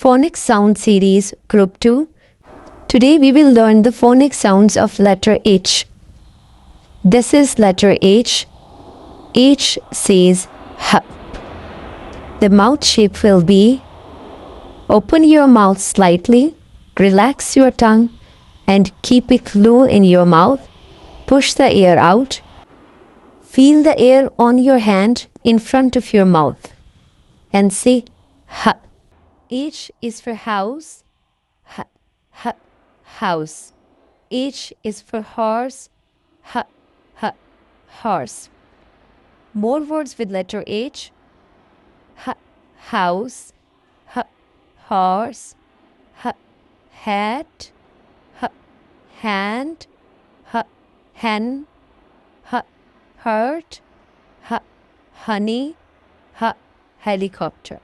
Phonics Sound Series Group 2. Today we will learn the phonic sounds of letter H. This is letter H. H says H. The mouth shape will be: open your mouth slightly, relax your tongue, and keep it low in your mouth. Push the air out. Feel the air on your hand in front of your mouth and say H. H is for house. H, H, house. H is for horse. H, H, horse. More words with letter H. H, house. H, horse. H, hat. H, hand. H, hen. H, hurt. H, honey. H, helicopter.